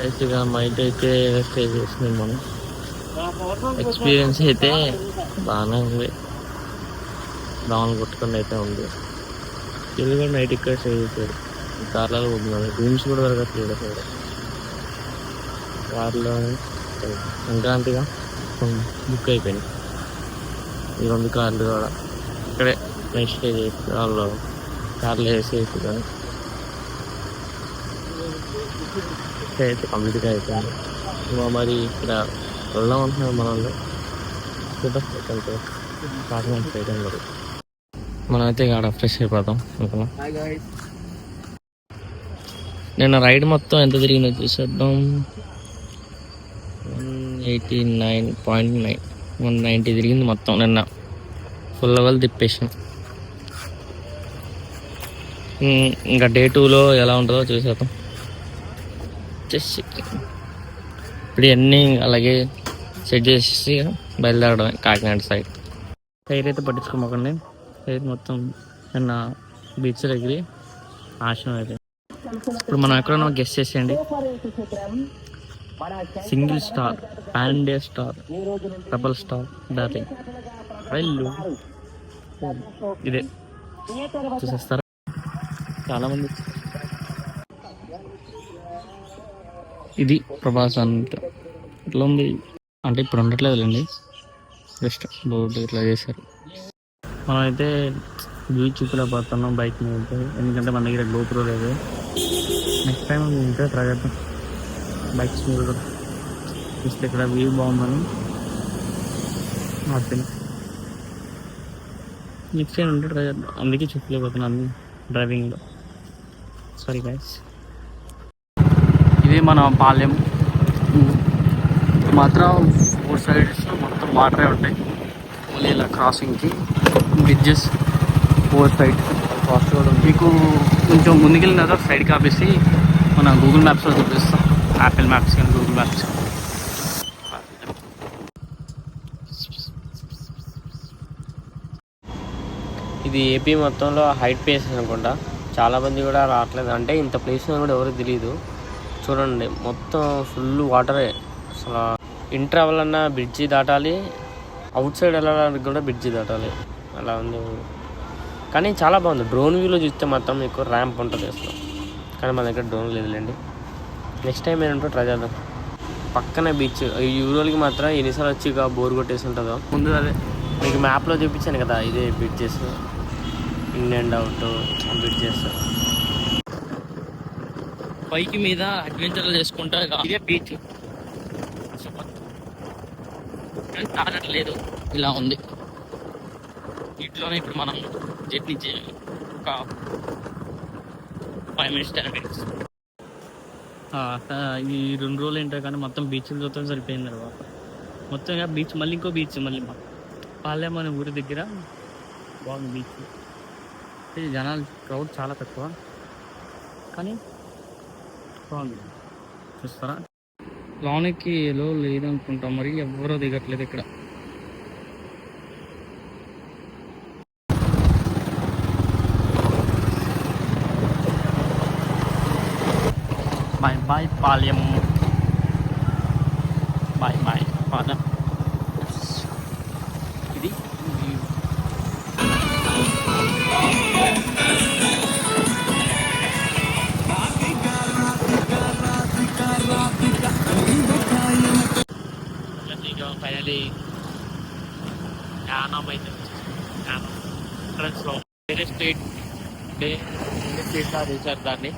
ఇక నైట్ అయితే స్టే చేసినాం మనం. ఎక్స్పీరియన్స్ అయితే బాగానే ఉంది, దోమలు కొట్టుకొని అయితే ఉంది. ఇది కూడా నైట్ ఇక్కడ స్టే చేశారు, కార్లలో పోతున్నాడు. రూమ్స్ కూడా దొరకట్లేదు అసలు కార్లో. సంక్రాంతిగా బుక్ అయిపోయింది ఈ 2 కార్లు కూడా. ఇక్కడే నైట్ స్టే చేసి వాళ్ళు కార్లో వేసేసి కానీ అయితే కంప్లీట్గా అయిపోయింది. మరి ఇక్కడ వెళ్దాం అంటున్నారు మన వాళ్ళు. చూద్దాం కాకినాడ చేయడం కూడా. మనం అయితే ఇక్కడ ఫ్రెష్ అయిపోతాం అనుకున్నాం. నిన్న రైడ్ మొత్తం ఎంత తిరిగిందో చూసేద్దాం. 189.9 190 తిరిగింది మొత్తం నిన్న. ఫుల్ లెవెల్ తిప్పేసాం. ఇంకా డే 2లో ఎలా ఉంటుందో చూసేద్దాం. ఇప్పుడు ఇవన్నీ అలాగే సెట్ చేసి బయలుదేరడం కాకినాడ సైడ్. టైర్ అయితే పట్టించుకోమాకండి, టైర్ మొత్తం నిన్న బీచ్ దగ్గర నాశనం అయిపోయింది. ఇప్పుడు మనం ఎక్కడన్నా గెస్ట్ చేసేయండి. Single star, Pandey star, double star, darling, వెళ్ళు ఇదే చూసేస్తారా చాలామంది. ఇది ప్రభాస్ అంటే ఇట్లా ఉంది అంటే ఇప్పుడు ఉండట్లేదులేండి, జస్ట్ బోర్డు ఇట్లా చేశారు. మనమైతే బీచ్ కూడా పోతున్నాం బైక్ మీద, ఎందుకంటే మన దగ్గర GoPro లేదు. నెక్స్ట్ టైం ఉంటే ట్రై చేద్దాం బైక్స్ మీద కూడా. చూస్తే ఇక్కడ వ్యూ బాగుందని నాకు నెక్స్ట్ టైం ఉంటే ట్రై చేద్దాం. అందుకే చెప్పలేకపోతున్నాను డ్రైవింగ్లో. Sorry guys. ఇది మన పాలెం. మాత్రం 4 సైడ్స్ మొత్తం వాటరే ఉంటాయి. ఓన్లీ ఇలా క్రాసింగ్కి బ్రిడ్జెస్ 4 సైడ్ క్రాస్ కూడా. మీకు కొంచెం ముందుకెళ్ళిన తర్వాత సైడ్ కాపేసి మన గూగుల్ మ్యాప్స్లో చూపిస్తాం. యాపిల్ మ్యాప్స్ కానీ గూగుల్ మ్యాప్స్. ఇది ఏపీ మొత్తంలో హైట్ ప్లేస్ అనుకుంటా. చాలామంది కూడా రావట్లేదు, అంటే ఇంత ప్లేస్ కూడా ఎవరికి తెలియదు. చూడండి మొత్తం ఫుల్ వాటరే. అసలు ఇంటర్ అవ్వాలన్నా బ్రిడ్జి దాటాలి, అవుట్ సైడ్ వెళ్ళడానికి కూడా బ్రిడ్జి దాటాలి, అలా ఉంది. కానీ చాలా బాగుంది. డ్రోన్ వ్యూలో చూస్తే మాత్రం మీకు ర్యాంప్ ఉంటుంది అసలు, కానీ మన దగ్గర డ్రోన్ లేదులేండి. నెక్స్ట్ టైం ఏంటంటే ట్రై చేద్దాం. పక్కనే బీచ్. ఈ ఊరోళ్ళకి మాత్రం ఎన్నిసార్లు వచ్చి ఇక బోర్ కొట్టేసి ఉంటుందో. ముందు అదే మీకు మ్యాప్లో చూపించాను కదా, ఇదే bridges, in and out bridges. Bike మీద అడ్వెంచర్లు చేసుకుంటా ఇదే బీచ్. తాగట్లేదు, ఇలా ఉంది. ఇంట్లోనే ఇప్పుడు మనం జర్నీ చేయాలి ఒక 5 minutes 10 minutes. ఈ 2 రోజులు ఏంటో కానీ మొత్తం బీచ్లు చూస్తాం సరిపోయింది తర్వాత. మొత్తం ఇక బీచ్, మళ్ళీ ఇంకో బీచ్, మళ్ళీ పాలెం అనే ఊరి దగ్గర బాగుంది బీచ్. జనాలు క్రౌడ్ చాలా తక్కువ, కానీ బాగుంది. చూస్తారా లోనికి ఎలో లేదనుకుంటాం, మరి ఎవరో దిగట్లేదు ఇక్కడ. బాయ్ బాయ్ పాలెం, బాయ్ బాయ్ పాలెం. ఇది ఫైనలీ యానం అయితే యానం ఎంట్రన్స్లో వేరే స్టేట్ రీచారు దాన్ని.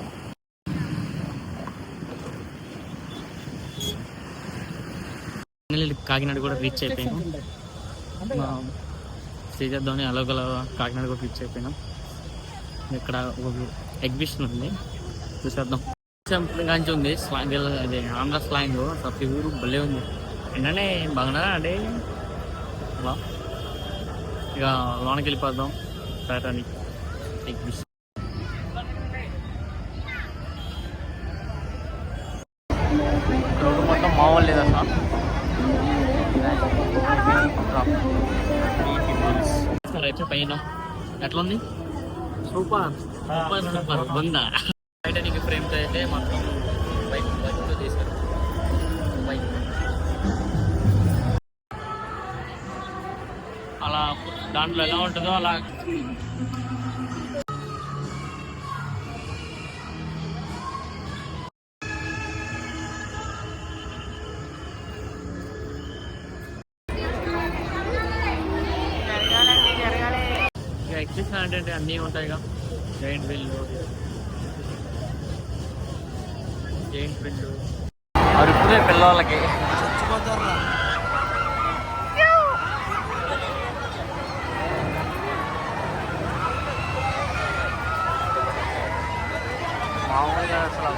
కాకినాడ కూడా రీచ్ అయిపోయాను. స్టే చేద్దామని అలగల కాకినాడ కూడా రీచ్ అయిపోయినాం. ఇక్కడ ఒక ఎగ్జిబిషన్ ఉంది, చూసేద్దాం. కాంచి ఉంది స్లాంగ్, అదే ఆంధ్ర స్లాంగ్. ప్రతి ఊరు భలే ఉంది. ఏంటంటే బాగున్నారా అంటే అలా ఇక లోనకి వెళ్ళిపోద్దాం. టైటానిక్ ఎగ్జిబిషన్ రోడ్డు మొత్తం మామూలు లేదన్నా. అయితే పైన ఎట్లా ఉంది? Super super super. 100 టైటానిక్ ఫ్రేమ్తో అయితే మొత్తం బైక్తో చేశారు. దాంట్లో ఎలా ఉంటుందో అలా. ఎగ్జిబిషన్ అంటే అన్నీ ఉంటాయిగా. జైంట్ వీల్లు మరి ఇప్పుడే పిల్లలకి మామూలుగా అసలు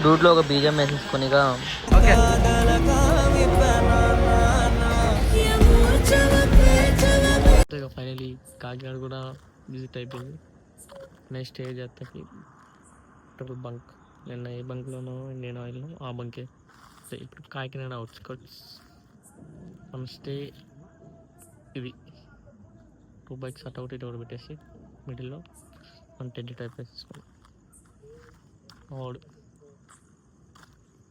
రూట్లో ఒక బీజం వేసేసుకొనిగా. ఓకే ఫైనలీ కాకినాడ కూడా విజిట్ అయిపోయింది. నెక్స్ట్ స్టే చేస్తాకి పెట్రోల్ బంక్. నిన్న ఏ బంక్లోనో ఇండియన్ ఆయిల్లో ఆ బంకే. ఇప్పుడు కాకినాడ అవుట్స్కట్స్ మన స్టే ఇది. 2 బైక్స్ అటు ఒకటి ఇటు ఒకటి పెట్టేసి మిడిల్లో మన టెంట్ టైప్ వేసేసుకోండి.